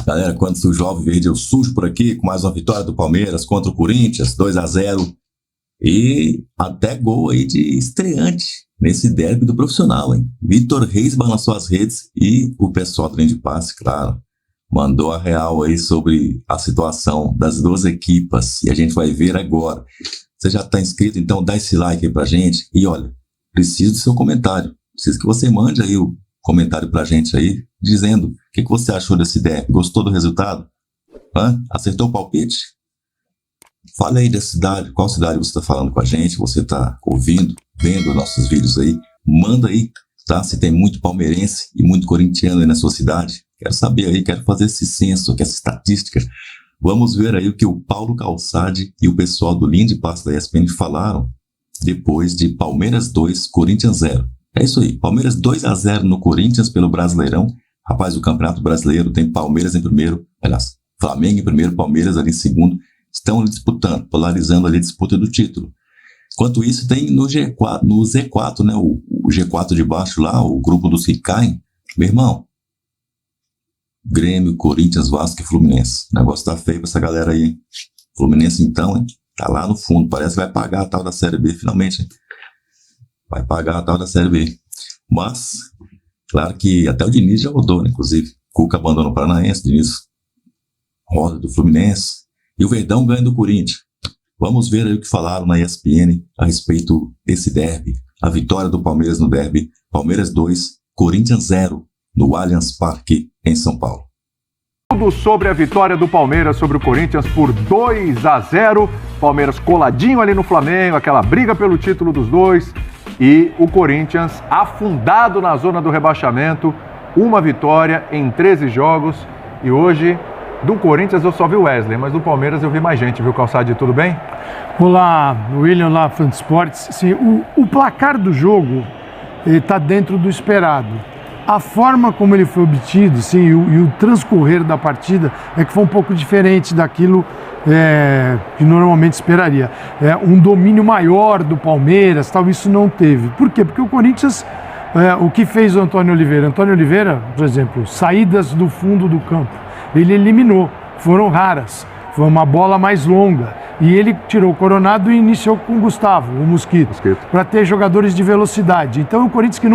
Galera, quando o Jovem Verde eu sujo por aqui, com mais uma vitória do Palmeiras contra o Corinthians, 2-0. E até gol aí de estreante nesse derby do profissional, hein? Vitor Reis balançou as redes e o pessoal do linha de passe, claro, mandou a real aí sobre a situação das duas equipas. E a gente vai ver agora. Você já está inscrito? Então dá esse like aí pra gente. E olha, preciso do seu comentário. Preciso que você mande aí o comentário pra gente aí, dizendo o que você achou desse derby. Gostou do resultado? Acertou o palpite? Fala aí da cidade, qual cidade você está falando com a gente, você está ouvindo, vendo nossos vídeos aí, manda aí, tá? Se tem muito palmeirense e muito corintiano aí na sua cidade, quero saber aí, quero fazer esse censo, essa estatística. Vamos ver aí o que o Paulo Calçade e o pessoal do Linha de Passe da ESPN falaram depois de Palmeiras 2, Corinthians 0. É isso aí, Palmeiras 2-0 no Corinthians pelo Brasileirão. Rapaz, o Campeonato Brasileiro tem Palmeiras em primeiro, aliás, Flamengo em primeiro, Palmeiras ali em segundo. Estão disputando, polarizando ali a disputa do título. Enquanto isso, tem no G4, no Z4, né? O G4 de baixo lá, o grupo dos que caem. Meu irmão, Grêmio, Corinthians, Vasco e Fluminense. O negócio tá feio pra essa galera aí, hein? Fluminense, então, hein? Tá lá no fundo. Parece que vai pagar a tal da Série B, finalmente, hein? Vai pagar a tal da Série B. Mas, claro que até o Diniz já rodou, né? Inclusive, Cuca abandonou o Paranaense, Diniz roda do Fluminense. E o Verdão ganha do Corinthians. Vamos ver aí o que falaram na ESPN a respeito desse derby. A vitória do Palmeiras no derby. Palmeiras 2, Corinthians 0, no Allianz Parque, em São Paulo. Tudo sobre a vitória do Palmeiras sobre o Corinthians por 2-0. Palmeiras coladinho ali no Flamengo, aquela briga pelo título dos dois. E o Corinthians afundado na zona do rebaixamento. Uma vitória em 13 jogos. E hoje... do Corinthians eu só vi o Wesley, mas do Palmeiras eu vi mais gente, viu, Calçade? Tudo bem? Olá, William, olá, Fã de Esportes. Sim, o placar do jogo está dentro do esperado. A forma como ele foi obtido, sim, e o transcorrer da partida é que foi um pouco diferente daquilo que normalmente esperaria. Um domínio maior do Palmeiras, tal, isso não teve. Por quê? Porque o Corinthians, o que fez o Antônio Oliveira? Antônio Oliveira, por exemplo, saídas do fundo do campo. Ele eliminou, foram raras, foi uma bola mais longa. E ele tirou o Coronado e iniciou com o Gustavo, o Mosquito. Para ter jogadores de velocidade. Então o Corinthians que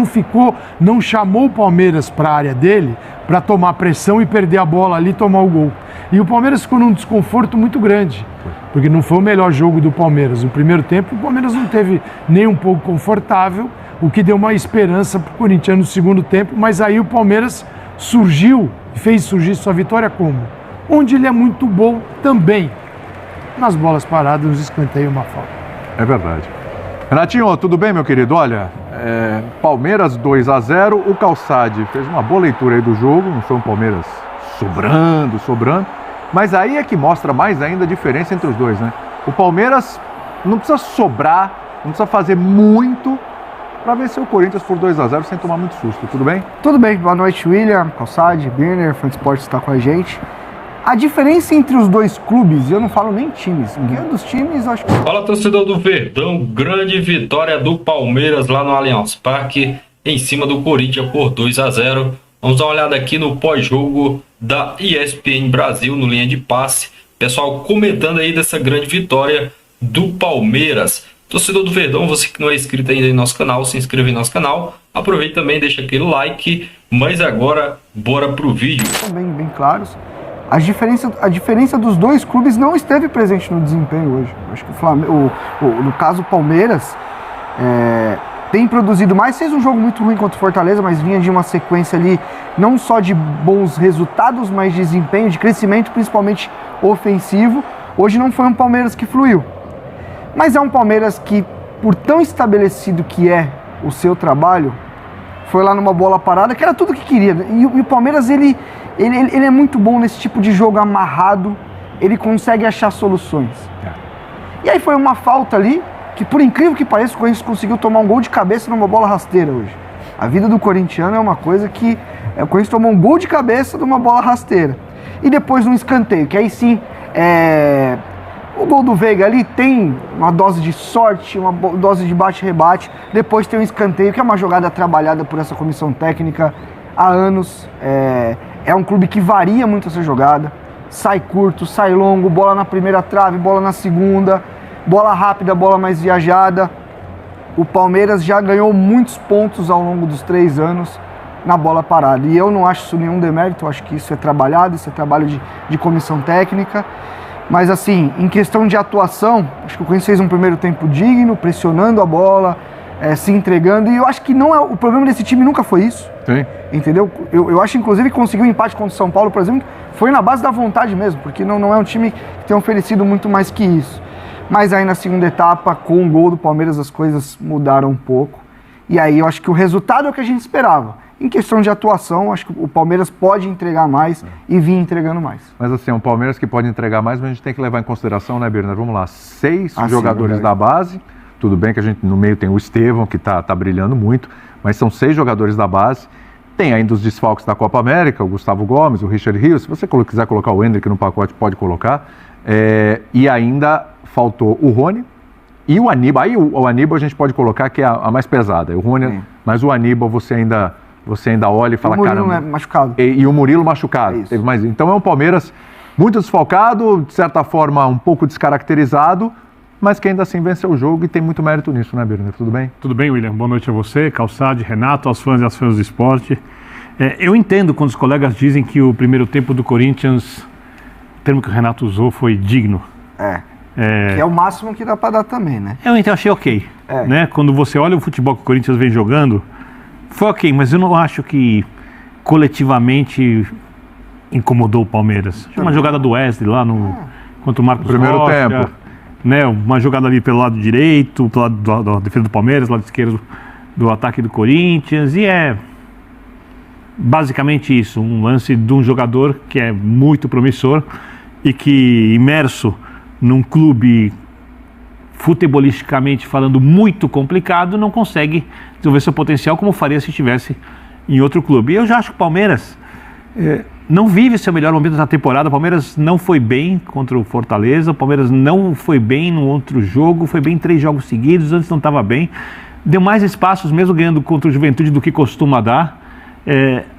não chamou o Palmeiras para a área dele, para tomar pressão e perder a bola ali e tomar o gol. E o Palmeiras ficou num desconforto muito grande, porque não foi o melhor jogo do Palmeiras. No primeiro tempo o Palmeiras não teve nem um pouco confortável, o que deu uma esperança para o Corinthians no segundo tempo, mas aí o Palmeiras surgiu, fez surgir sua vitória como? Onde ele é muito bom também. Nas bolas paradas, nos escanteios, uma falta. É verdade. Renatinho, tudo bem, meu querido? Olha, Palmeiras 2-0, o Calçade fez uma boa leitura aí do jogo, não foi um Palmeiras sobrando, mas aí é que mostra mais ainda a diferença entre os dois, né? O Palmeiras não precisa sobrar, não precisa fazer muito para vencer o Corinthians por 2-0 sem tomar muito susto, tudo bem? Tudo bem, boa noite, William, Calçade, Birner, Fã de Esportes está com a gente. A diferença entre os dois clubes, eu não falo nem times, quem é dos times, acho que... Fala, torcedor do Verdão, grande vitória do Palmeiras lá no Allianz Parque, em cima do Corinthians por 2-0. Vamos dar uma olhada aqui no pós-jogo da ESPN Brasil, no Linha de Passe. Pessoal comentando aí dessa grande vitória do Palmeiras. Torcedor do Verdão, você que não é inscrito ainda em nosso canal, se inscreva em nosso canal. Aproveita também, deixa aquele like. Mas agora, bora pro vídeo. São bem claros. A diferença dos dois clubes não esteve presente no desempenho hoje. Acho que o Flamengo, no caso o Palmeiras, tem produzido mais. Fez um jogo muito ruim contra o Fortaleza, mas vinha de uma sequência ali, não só de bons resultados, mas de desempenho, de crescimento, principalmente ofensivo. Hoje não foi um Palmeiras que fluiu. Mas é um Palmeiras que, por tão estabelecido que é o seu trabalho, foi lá numa bola parada, que era tudo que queria. E o Palmeiras, ele é muito bom nesse tipo de jogo amarrado, ele consegue achar soluções. E aí foi uma falta ali, que por incrível que pareça, o Corinthians conseguiu tomar um gol de cabeça numa bola rasteira hoje. A vida do corintiano é uma coisa que... o Corinthians tomou um gol de cabeça numa bola rasteira. E depois um escanteio, que aí sim... O gol do Veiga ali tem uma dose de sorte, uma dose de bate-rebate. Depois tem um escanteio, que é uma jogada trabalhada por essa comissão técnica há anos. é um clube que varia muito essa jogada, sai curto, sai longo, bola na primeira trave, bola na segunda, bola rápida, bola mais viajada. O Palmeiras já ganhou muitos pontos ao longo dos 3 anos na bola parada, e eu não acho isso nenhum demérito, eu acho que isso é trabalhado, isso é trabalho de comissão técnica. Mas assim, em questão de atuação, acho que o Corinthians fez um primeiro tempo digno, pressionando a bola, se entregando, e eu acho que não é, o problema desse time nunca foi isso. Sim. Entendeu? Eu acho, inclusive, que conseguiu um empate contra o São Paulo, por exemplo, foi na base da vontade mesmo, porque não é um time que tem oferecido muito mais que isso. Mas aí na segunda etapa, com o gol do Palmeiras, as coisas mudaram um pouco. E aí eu acho que o resultado é o que a gente esperava. Em questão de atuação, acho que o Palmeiras pode entregar mais e vir entregando mais. Mas assim, é um Palmeiras que pode entregar mais, mas a gente tem que levar em consideração, né, Birner? Vamos lá, 6 jogadores da base. Tudo bem que a gente no meio tem o Estevão, que tá brilhando muito, mas são 6 jogadores da base. Tem ainda os desfalques da Copa América, o Gustavo Gomes, o Richard Rios. Se você quiser colocar o Hendrick no pacote, pode colocar. E ainda faltou o Rony e o Aníbal. Aí o Aníbal a gente pode colocar que é a mais pesada. O Rony, mas o Aníbal você ainda olha e fala, caramba... O Murilo machucado. E o Murilo machucado. Teve mais. Então é um Palmeiras muito desfalcado, de certa forma um pouco descaracterizado, mas que ainda assim venceu o jogo e tem muito mérito nisso, né, Birner? Tudo bem? Tudo bem, William. Boa noite a você, Calçade, Renato, aos fãs e às fãs do esporte. Eu entendo quando os colegas dizem que o primeiro tempo do Corinthians, o termo que o Renato usou foi digno. Que é o máximo que dá para dar também, né? Eu então achei ok. Né? Quando você olha o futebol que o Corinthians vem jogando, foi ok, mas eu não acho que coletivamente incomodou o Palmeiras. Uma jogada do Wesley lá contra o Marcos primeiro Rocha, tempo. Né? Uma jogada ali pelo lado direito, pelo lado da defesa do Palmeiras, lado esquerdo do ataque do Corinthians, e é basicamente isso, um lance de um jogador que é muito promissor e que, imerso num clube futebolisticamente falando muito complicado, não consegue desenvolver seu potencial como faria se estivesse em outro clube. E eu já acho que o Palmeiras não vive seu melhor momento na temporada. O Palmeiras não foi bem contra o Fortaleza, o Palmeiras não foi bem no outro jogo, foi bem em 3 jogos seguidos, antes não estava bem, deu mais espaços mesmo ganhando contra o Juventude do que costuma dar.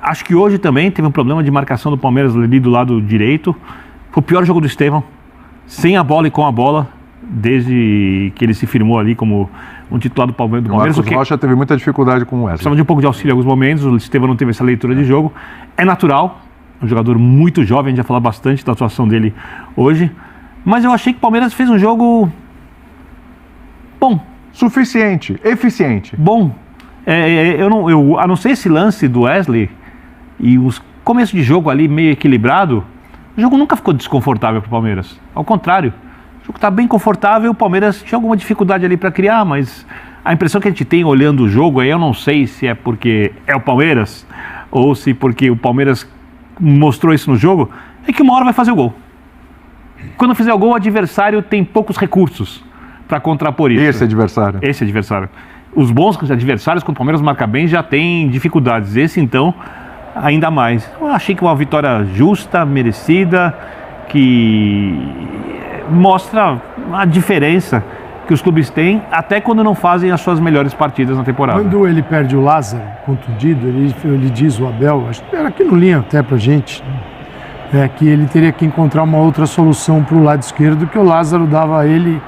Acho que hoje também teve um problema de marcação do Palmeiras ali do lado direito. Foi o pior jogo do Estevão, sem a bola e com a bola, desde que ele se firmou ali como um titular do Palmeiras. O Marcos Rocha teve muita dificuldade com o Wesley. Precisava de um pouco de auxílio em alguns momentos, o Estevão não teve essa leitura de jogo. É natural, um jogador muito jovem, a gente vai falar bastante da atuação dele hoje, mas eu achei que o Palmeiras fez um jogo bom. Suficiente, eficiente. Bom. A não ser esse lance do Wesley e os começo de jogo ali meio equilibrado, o jogo nunca ficou desconfortável para o Palmeiras. Ao contrário, o jogo está bem confortável. O Palmeiras tinha alguma dificuldade ali para criar, mas a impressão que a gente tem olhando o jogo, aí eu não sei se é porque é o Palmeiras ou se porque o Palmeiras mostrou isso no jogo, é que uma hora vai fazer o gol. Quando fizer o gol, o adversário tem poucos recursos para contrapor isso. Esse adversário. Os bons adversários, quando o Palmeiras marca bem, já tem dificuldades. Esse, então, ainda mais. Eu achei que uma vitória justa, merecida, que mostra a diferença que os clubes têm, até quando não fazem as suas melhores partidas na temporada. Quando ele perde o Lázaro, contundido, ele diz, o Abel, acho que era aqui no linha até pra gente, que ele teria que encontrar uma outra solução para o lado esquerdo, que o Lázaro dava a ele...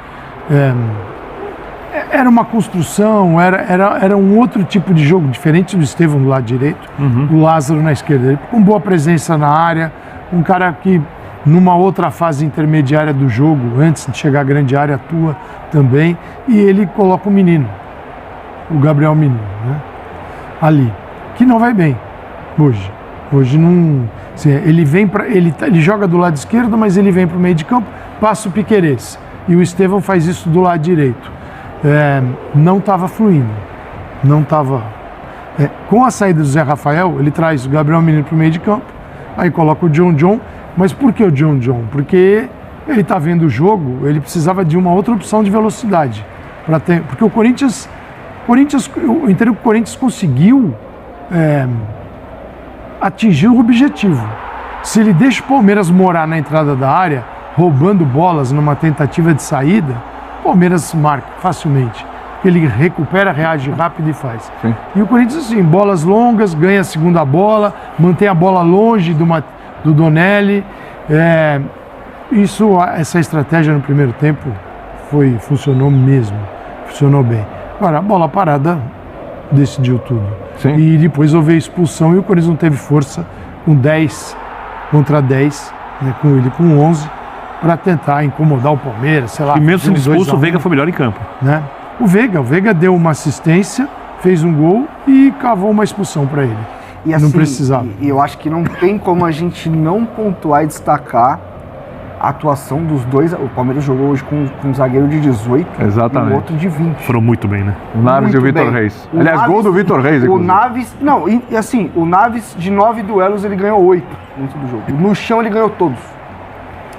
Era uma construção, era um outro tipo de jogo, diferente do Estevão do lado direito, o Lázaro na esquerda. Ele com boa presença na área, um cara que numa outra fase intermediária do jogo, antes de chegar à grande área, atua também, e ele coloca o menino, o Gabriel Menino, né, ali, que não vai bem hoje. Hoje não... Assim, ele joga do lado esquerdo, mas ele vem para o meio de campo, passa o Piquerez, e o Estevão faz isso do lado direito. Não estava fluindo, não estava... com a saída do Zé Rafael, ele traz o Gabriel Menino para o meio de campo, aí coloca o John, mas por que o John? Porque ele está vendo o jogo, ele precisava de uma outra opção de velocidade, porque o Corinthians, eu entendo que o Corinthians conseguiu atingir o objetivo. Se ele deixa o Palmeiras morar na entrada da área, roubando bolas numa tentativa de saída, o Palmeiras marca facilmente. porque ele recupera, reage rápido e faz. Sim. E o Corinthians, assim, bolas longas, ganha a segunda bola, mantém a bola longe do Donelli. Essa estratégia no primeiro tempo funcionou mesmo, funcionou bem. Agora, a bola parada decidiu tudo. Sim. E depois houve a expulsão e o Corinthians não teve força com 10 contra 10, né, com ele com 11, para tentar incomodar o Palmeiras, sei lá. E mesmo sendo expulso, o 2-1, Veiga foi melhor em campo. né? O Veiga deu uma assistência, fez um gol e cavou uma expulsão para ele. E assim, não precisava. E eu acho que não tem como a gente não pontuar e destacar a atuação dos dois. O Palmeiras jogou hoje com um zagueiro de 18 Exatamente. e o outro de 20. Foram muito bem, né? O Naves e o Muito Vitor bem. Reis. O Aliás, Naves- gol do Vitor Reis, O inclusive. Naves, não, e assim, o Naves de 9 duelos ele ganhou 8 dentro do jogo. No chão ele ganhou todos.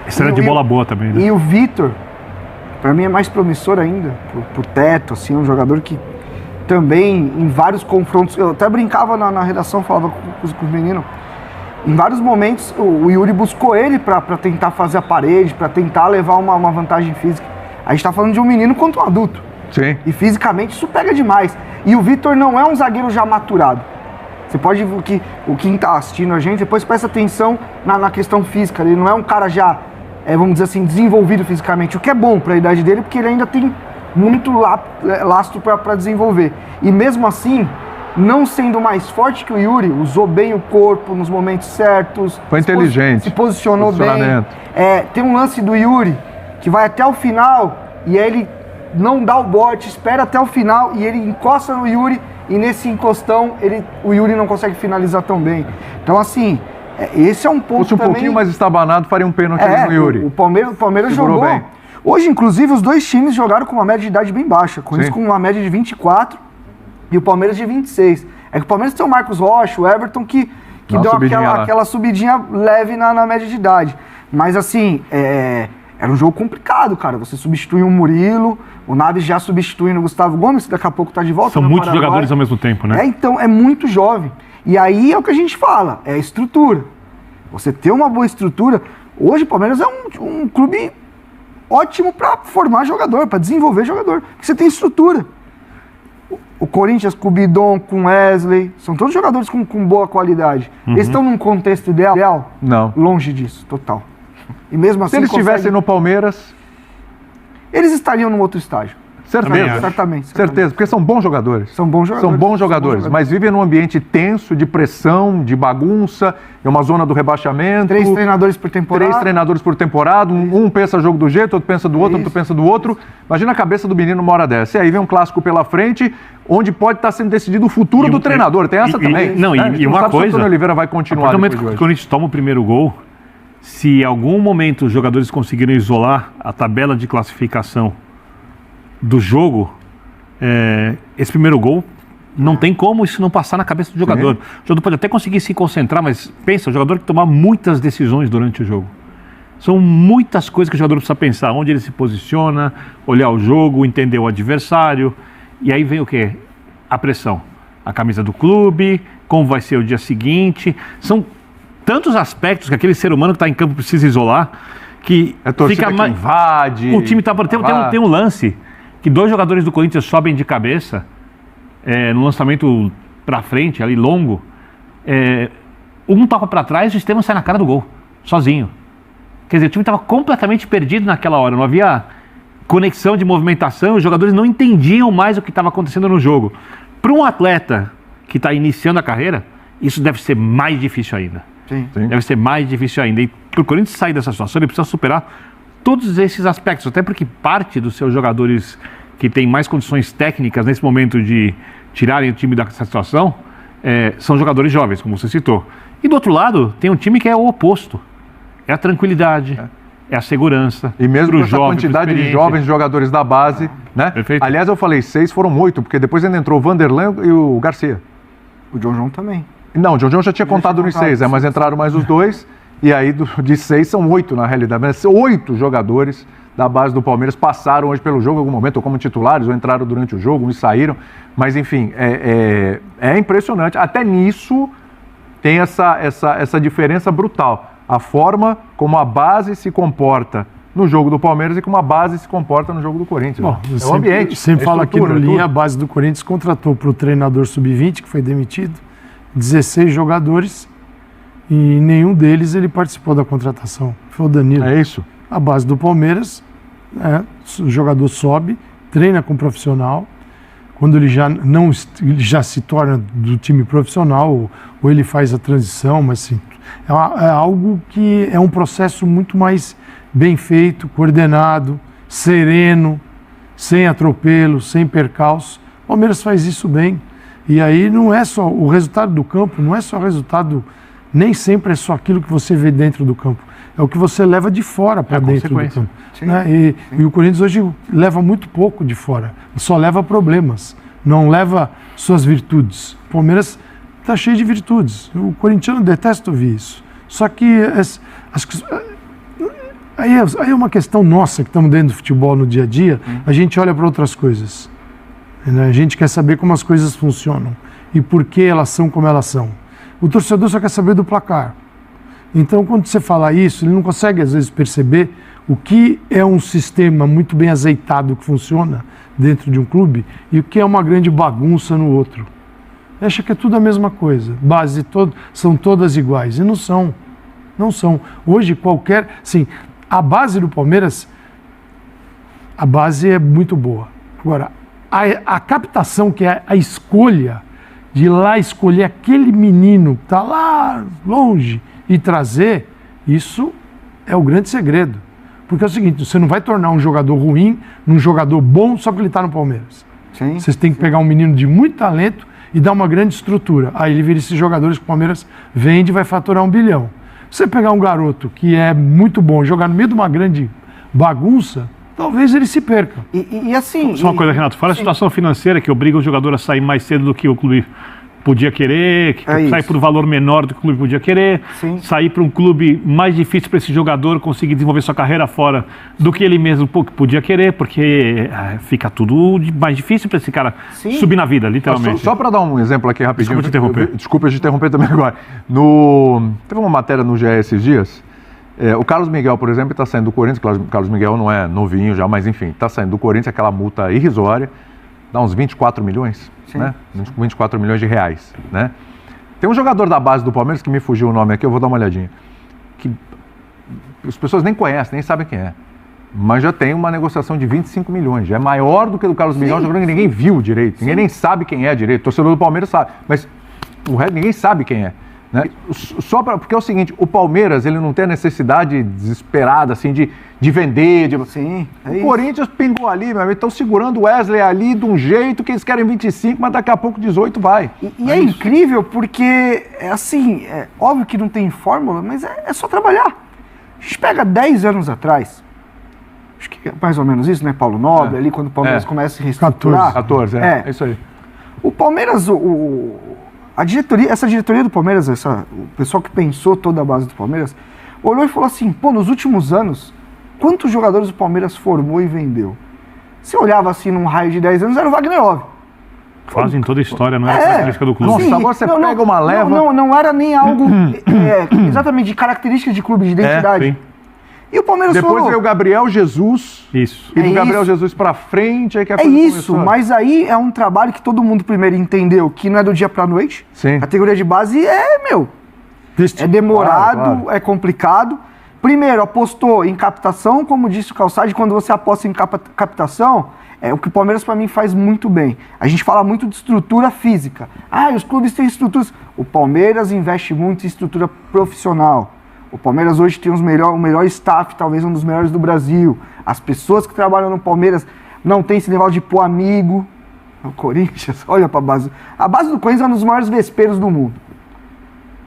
Estreia E de o- bola boa também, né? E o Vitor, pra mim é mais promissor ainda, por teto, assim, um jogador que também em vários confrontos, eu até brincava na redação, falava com os meninos, em vários momentos o Yuri buscou ele pra tentar fazer a parede, pra tentar levar uma vantagem física. A gente tá falando de um menino contra um adulto. Sim. E fisicamente isso pega demais. E o Vitor não é um zagueiro já maturado. Você pode, quem tá assistindo a gente, depois presta atenção na questão física. Ele não é um cara já, vamos dizer assim, desenvolvido fisicamente. O que é bom para a idade dele, porque ele ainda tem muito lastro para desenvolver. E mesmo assim, não sendo mais forte que o Yuri, usou bem o corpo nos momentos certos. Foi inteligente. Se posicionou bem. Posicionamento. Tem um lance do Yuri que vai até o final e aí ele não dá o bote, espera até o final e ele encosta no Yuri e nesse encostão o Yuri não consegue finalizar tão bem. Então assim, esse é um ponto Se fosse um também... pouquinho mais estabanado, faria um pênalti ali no Yuri. O Palmeiras Segurou jogou bem. Hoje, inclusive, os dois times jogaram com uma média de idade bem baixa. Com Sim. isso, com uma média de 24 e o Palmeiras de 26. É que o Palmeiras tem o Marcos Rocha, o Everton, que Dá uma deu subidinha lá. aquela subidinha leve na média de idade. Mas, assim, era um jogo complicado, cara. Você substitui um Murilo, o Naves já substituindo o Gustavo Gomes, que daqui a pouco tá de volta. São no muitos Paraguai. jogadores ao mesmo tempo, né? Então, é muito jovem. E aí é o que a gente fala, é estrutura. Você ter uma boa estrutura. Hoje o Palmeiras é um clube ótimo para formar jogador, para desenvolver jogador. Porque você tem estrutura. O Corinthians com o Bidon, com o Wesley, são todos jogadores com boa qualidade. Eles estão num contexto ideal? Não. Longe disso, total. E mesmo assim, Se eles estivessem no Palmeiras, eles estariam num outro estágio. Também acho. Certamente. certeza, porque são bons jogadores. São bons jogadores. São bons jogadores, mas vivem num ambiente tenso, de pressão, de bagunça, é uma zona do rebaixamento. 3 treinadores por temporada. 3 treinadores por temporada, um pensa jogo do jeito, outro pensa do outro, outro pensa do outro. Imagina a cabeça do menino numa hora dessa. E aí vem um clássico pela frente, onde pode estar sendo decidido o futuro do treinador. Tem essa também. Não, né? A gente e uma sabe se o coisa... Antônio Oliveira vai A continuar partir do depois momento de que o hoje. Corinthians toma o primeiro gol, se em algum momento os jogadores conseguiram isolar a tabela de classificação do jogo, esse primeiro gol, não tem como isso não passar na cabeça do jogador. Sim. O jogador pode até conseguir se concentrar, mas pensa, o jogador tem que tomar muitas decisões durante o jogo. São muitas coisas que o jogador precisa pensar, onde ele se posiciona, olhar o jogo, entender o adversário, e aí vem o quê? A pressão. A camisa do clube, como vai ser o dia seguinte, são tantos aspectos que aquele ser humano que está em campo precisa isolar, que É torcida fica que invade. O time tem um lance que 2 jogadores do Corinthians sobem de cabeça no lançamento pra frente, ali longo. Um toca pra trás e o Estevam sai na cara do gol, sozinho. Quer dizer, o time estava completamente perdido naquela hora, não havia conexão de movimentação, os jogadores não entendiam mais o que estava acontecendo no jogo. Para um atleta que está iniciando a carreira, isso deve ser mais difícil ainda. Sim. Deve ser mais difícil ainda. E para o Corinthians sair dessa situação, ele precisa superar todos esses aspectos, até porque parte dos seus jogadores que têm mais condições técnicas nesse momento de tirarem o time dessa situação são jogadores jovens, como você citou. E do outro lado, tem um time que é o oposto. É a tranquilidade, é a segurança. E mesmo pro com essa jovem, quantidade pro de experiente. jovens jogadores da base, né? Perfeito. Aliás, eu falei 6, foram 8, porque depois ainda entrou o Vanderlan e o Garcia. O John João também. Não, o John John já tinha contado nos 6, mas entraram mais os 2, e aí de 6 são 8 na realidade. Mas 8 jogadores da base do Palmeiras passaram hoje pelo jogo em algum momento, ou como titulares, ou entraram durante o jogo, uns saíram. Mas enfim, é impressionante. Até nisso tem essa diferença brutal. A forma como a base se comporta no jogo do Palmeiras e como a base se comporta no jogo do Corinthians. Bom, é o ambiente. Sempre falo aqui no Linha, a tudo. base do Corinthians contratou para o treinador sub-20, que foi demitido, 16 jogadores e nenhum deles ele participou da contratação. Foi o Danilo. É isso. A base do Palmeiras, o jogador sobe, treina com o profissional. Quando ele ele já se torna do time profissional, ou ele faz a transição, mas assim, é algo que é um processo muito mais bem feito, coordenado, sereno, sem atropelo, sem percalço. O Palmeiras faz isso bem. E aí não é só o resultado do campo, não é só resultado, nem sempre é só aquilo que você vê dentro do campo. É o que você leva de fora para dentro do campo. Né? E o Corinthians hoje leva muito pouco de fora. Só leva problemas, não leva suas virtudes. O Palmeiras está cheio de virtudes. O corintiano detesta ouvir isso. Só que aí é uma questão nossa que estamos dentro do futebol no dia a dia. A gente olha para outras coisas. Né? A gente quer saber como as coisas funcionam e por que elas são como elas são. O torcedor só quer saber do placar. Então, quando você fala isso, ele não consegue, às vezes, perceber o que é um sistema muito bem azeitado que funciona dentro de um clube e o que é uma grande bagunça no outro. Ele acha que é tudo a mesma coisa. São todas iguais. E não são. Não são. Hoje, Sim, a base do Palmeiras, a base é muito boa. Agora, a captação, que é a escolha, de ir lá escolher aquele menino que está lá longe e trazer, isso é o grande segredo. Porque é o seguinte, você não vai tornar um jogador ruim num jogador bom só porque ele está no Palmeiras. Sim. Vocês têm que pegar um menino de muito talento e dar uma grande estrutura. Aí ele vira esses jogadores que o Palmeiras vende e vai faturar 1 bilhão. Você pegar um garoto que é muito bom e jogar no meio de uma grande bagunça, talvez ele se perca. E assim... Só uma coisa, Renato, fora a situação financeira que obriga o jogador a sair mais cedo do que o clube podia querer, sair por um valor menor do que o clube podia querer, sair para um clube mais difícil para esse jogador conseguir desenvolver sua carreira fora do que ele mesmo podia querer, porque fica tudo mais difícil para esse cara subir na vida, literalmente. Só para dar um exemplo aqui rapidinho. Desculpa te interromper também agora. Teve uma matéria no GE esses dias. O Carlos Miguel, por exemplo, está saindo do Corinthians. Carlos Miguel não é novinho já, mas enfim, está saindo do Corinthians, aquela multa irrisória, dá uns 24 milhões, né? 24 milhões de reais, né? Tem um jogador da base do Palmeiras, que me fugiu o nome aqui, eu vou dar uma olhadinha, que as pessoas nem conhecem, nem sabem quem é, mas já tem uma negociação de 25 milhões, já é maior do que o do Carlos Miguel, jogando que ninguém viu direito, ninguém nem sabe quem é direito, o torcedor do Palmeiras sabe, mas o resto ninguém sabe quem é. Né? Porque é o seguinte, o Palmeiras ele não tem a necessidade desesperada assim, de vender. O Corinthians pingou ali, meu amigo, estão segurando o Wesley ali de um jeito que eles querem 25, mas daqui a pouco 18 vai. E é incrível porque, é óbvio que não tem fórmula, mas é só trabalhar. A gente pega 10 anos atrás, acho que é mais ou menos isso, né, Paulo Nobre, ali quando o Palmeiras começa a se reestruturar. 14, é isso aí. O Palmeiras, essa diretoria do Palmeiras, o pessoal que pensou toda a base do Palmeiras, olhou e falou assim, nos últimos anos, quantos jogadores o Palmeiras formou e vendeu? Você olhava assim num raio de 10 anos, era o Wagner Love. Quase em toda a história, não era característica do clube. Nossa, agora você pega uma leva... Não era nem algo exatamente de características de clube, de identidade. E o Palmeiras depois veio o Gabriel Jesus. Isso. E do Gabriel Jesus pra frente, aí que a coisa começou. Mas aí é um trabalho que todo mundo primeiro entendeu que não é do dia pra noite. Sim. A categoria de base é demorado, claro. É complicado. Primeiro, apostou em captação, como disse o Calçade, quando você aposta em captação, é o que o Palmeiras para mim faz muito bem. A gente fala muito de estrutura física. Os clubes têm estruturas. O Palmeiras investe muito em estrutura profissional. O Palmeiras hoje tem o melhor staff, talvez um dos melhores do Brasil. As pessoas que trabalham no Palmeiras não tem esse negócio de pôr amigo. O Corinthians, olha para a base. A base do Corinthians é um dos maiores vespeiros do mundo.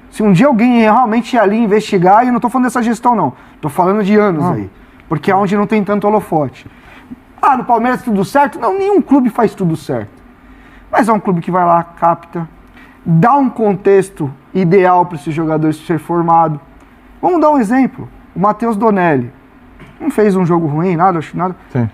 Se um dia alguém realmente ir ali investigar, e eu não estou falando dessa gestão não, estou falando de anos aí, porque é onde não tem tanto holofote. No Palmeiras tudo certo? Não, nenhum clube faz tudo certo. Mas é um clube que vai lá, capta, dá um contexto ideal para esse jogador ser formado. Vamos dar um exemplo. O Matheus Donelli não fez um jogo ruim, nada. Sim.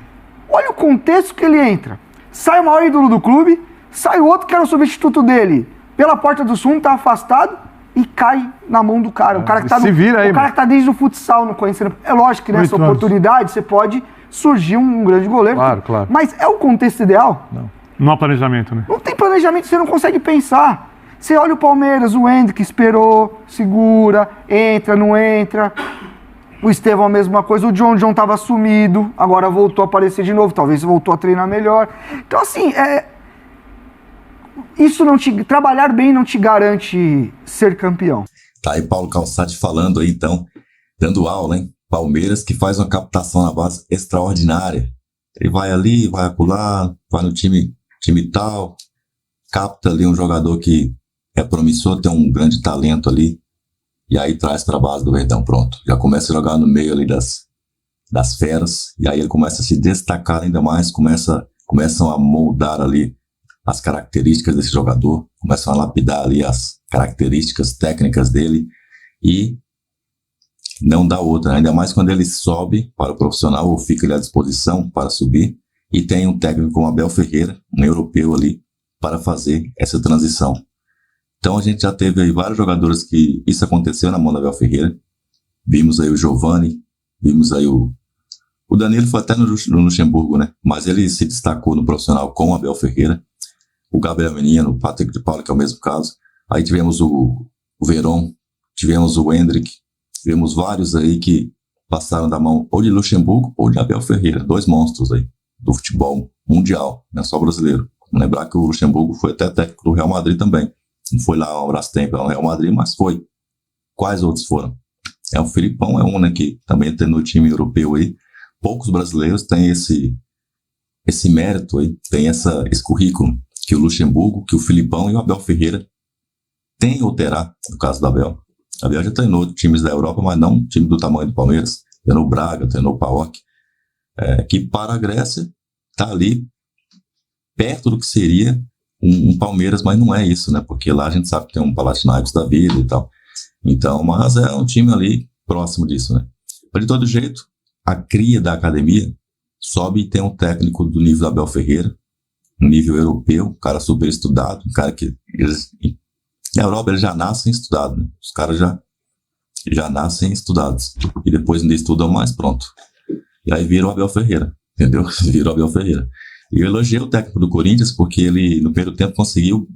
Olha o contexto que ele entra. Sai o maior ídolo do clube, sai o outro que era o substituto dele. Pela porta do Sul, está afastado. e cai na mão do cara. O cara que tá, se vira aí, o cara que tá desde o futsal, não conhecendo. É lógico que nessa 8 anos. oportunidade você pode surgir um grande goleiro. Claro. Mas é o contexto ideal? Não há planejamento, né? Não tem planejamento, você não consegue pensar. Você olha o Palmeiras, o Hendrick esperou, segura, entra, não entra. O Estevão a mesma coisa, o John tava sumido, agora voltou a aparecer de novo, talvez voltou a treinar melhor. Então assim, trabalhar bem não te garante ser campeão. Tá aí Paulo Calçati falando aí, então, dando aula, hein? Palmeiras que faz uma captação na base extraordinária. Ele vai ali, vai acolá, vai no time tal, capta ali um jogador que é promissor, tem um grande talento ali, e aí traz para a base do Verdão, pronto. Já começa a jogar no meio ali das feras, e aí ele começa a se destacar ainda mais, começam a moldar ali as características desse jogador, começam a lapidar ali as características técnicas dele, e não dá outra, ainda mais quando ele sobe para o profissional ou fica ali à disposição para subir, e tem um técnico como Abel Ferreira, um europeu ali, para fazer essa transição. Então a gente já teve aí vários jogadores que isso aconteceu na mão do Abel Ferreira. Vimos aí o Giovani, vimos aí o Danilo foi até no Luxemburgo, né? Mas ele se destacou no profissional com o Abel Ferreira. O Gabriel Menino, o Patrick de Paula, que é o mesmo caso. Aí tivemos o Veron, tivemos o Hendrick, tivemos vários aí que passaram da mão ou de Luxemburgo ou de Abel Ferreira, 2 monstros aí do futebol mundial, não é só brasileiro. Vamos lembrar que o Luxemburgo foi até técnico do Real Madrid também. Não foi lá um Brastemp, no Real Madrid, mas foi. Quais outros foram? O Filipão é um, né, que também tem no time europeu aí. Poucos brasileiros têm esse mérito aí, tem esse currículo que o Luxemburgo, que o Filipão e o Abel Ferreira têm ou terá, no caso do Abel. O Abel já treinou times da Europa, mas não um time do tamanho do Palmeiras. Treinou o Braga, treinou o PAOK, que para a Grécia está ali perto do que seria um Palmeiras, mas não é isso, né? Porque lá a gente sabe que tem um Palatinaios da vida e tal. Então, mas é um time ali próximo disso, né? Mas de todo jeito, a cria da academia sobe e tem um técnico do nível do Abel Ferreira, um nível europeu, um cara super estudado, um cara que na Europa eles já nascem estudados, né? Os caras já nascem estudados e depois ainda estudam mais, pronto. E aí vira o Abel Ferreira, entendeu? Vira o Abel Ferreira. E eu elogiei o técnico do Corinthians porque ele, no primeiro tempo, conseguiu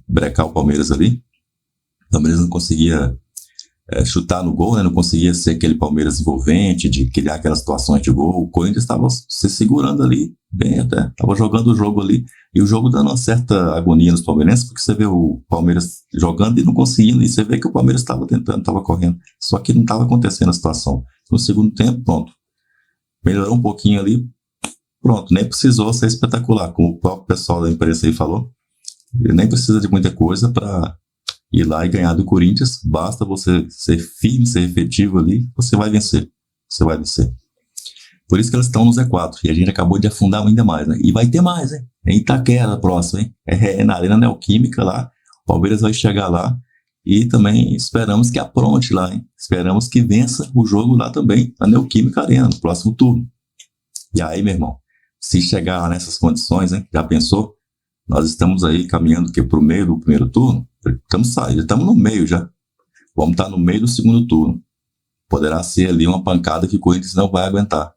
brecar o Palmeiras ali. O Palmeiras não conseguia chutar no gol, né? Não conseguia ser aquele Palmeiras envolvente, de criar aquelas situações de gol. O Corinthians estava se segurando ali, bem até. Estava jogando o jogo ali. E o jogo dando uma certa agonia nos palmeirenses, porque você vê o Palmeiras jogando e não conseguindo. E você vê que o Palmeiras estava tentando, estava correndo. Só que não estava acontecendo a situação. No segundo tempo, pronto. Melhorou um pouquinho ali. Pronto, nem precisou ser espetacular, como o próprio pessoal da imprensa aí falou. Ele nem precisa de muita coisa para ir lá e ganhar do Corinthians. Basta você ser firme, ser efetivo ali, você vai vencer. Você vai vencer. Por isso que eles estão no Z4. E a gente acabou de afundar ainda mais, né? E vai ter mais, hein? Em Itaquera, próximo, hein? É na Arena Neoquímica lá. O Palmeiras vai chegar lá. E também esperamos que apronte lá, hein? Esperamos que vença o jogo lá também, na Neoquímica Arena, no próximo turno. E aí, meu irmão, se chegar lá nessas condições, hein? Já pensou? Nós estamos aí caminhando para o meio do primeiro turno. Já estamos no meio já. Vamos estar no meio do segundo turno. Poderá ser ali uma pancada que o Corinthians não vai aguentar.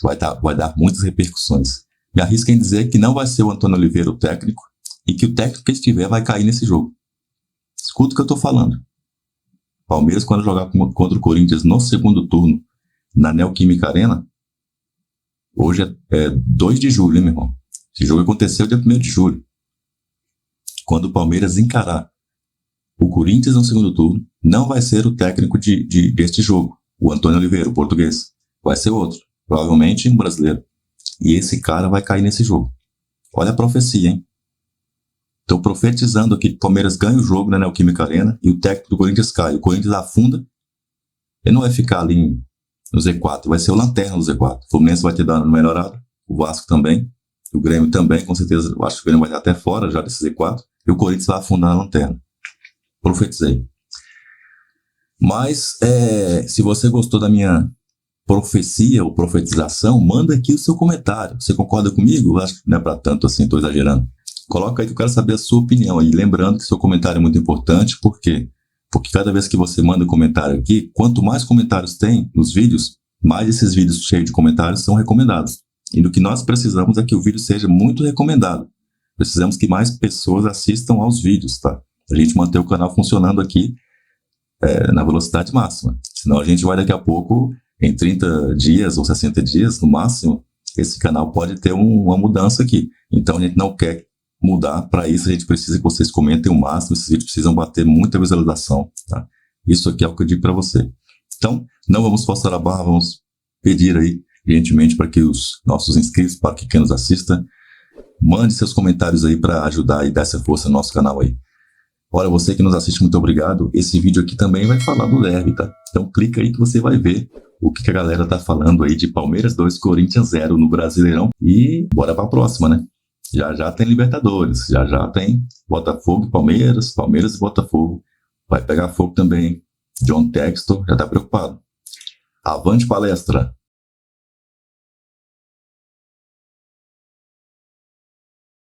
Vai dar muitas repercussões. Me arrisco em dizer que não vai ser o Antônio Oliveira o técnico e que o técnico que estiver vai cair nesse jogo. Escuta o que eu estou falando. Palmeiras, quando jogar contra o Corinthians no segundo turno, na Neoquímica Arena, hoje é 2 de julho, hein, meu irmão? Esse jogo aconteceu dia 1º de julho. Quando o Palmeiras encarar o Corinthians no segundo turno, não vai ser o técnico deste jogo, o Antônio Oliveira, o português. Vai ser outro, provavelmente um brasileiro. E esse cara vai cair nesse jogo. Olha a profecia, hein? Estou profetizando aqui que o Palmeiras ganha o jogo na Neoquímica Arena e o técnico do Corinthians cai. O Corinthians afunda. Ele não vai ficar ali no Z4, vai ser o lanterna do Z4. O Fluminense vai ter dano melhorado, o Vasco também, o Grêmio também, com certeza. Eu acho que o Grêmio vai estar até fora já desse Z4. E o Corinthians vai afundar na lanterna. Profetizei. Mas, se você gostou da minha profecia ou profetização, manda aqui o seu comentário. Você concorda comigo? Eu acho que não é para tanto assim, estou exagerando. Coloca aí que eu quero saber a sua opinião. E lembrando que seu comentário é muito importante, porque Porque cada vez que você manda um comentário aqui, quanto mais comentários tem nos vídeos, mais esses vídeos cheios de comentários são recomendados. E do que nós precisamos é que o vídeo seja muito recomendado. Precisamos que mais pessoas assistam aos vídeos, tá? A gente manter o canal funcionando aqui na velocidade máxima. Senão a gente vai daqui a pouco, em 30 dias ou 60 dias, no máximo, esse canal pode ter uma mudança aqui. Então a gente não quer mudar. Para isso a gente precisa que vocês comentem o máximo. Esses vídeos precisam bater muita visualização, tá? Isso aqui é o que eu digo para você. Então, não vamos forçar a barra, vamos pedir aí, gentilmente, para que os nossos inscritos, para que quem nos assista, mande seus comentários aí para ajudar e dar essa força no nosso canal aí. Olha, você que nos assiste, muito obrigado. Esse vídeo aqui também vai falar do derby, tá? Então clica aí que você vai ver o que a galera tá falando aí de Palmeiras 2, Corinthians 0 no Brasileirão. E bora pra próxima, né? Já tem Libertadores, já tem Botafogo e Palmeiras, Palmeiras e Botafogo. Vai pegar fogo também. John Textor já tá preocupado. Avante palestra!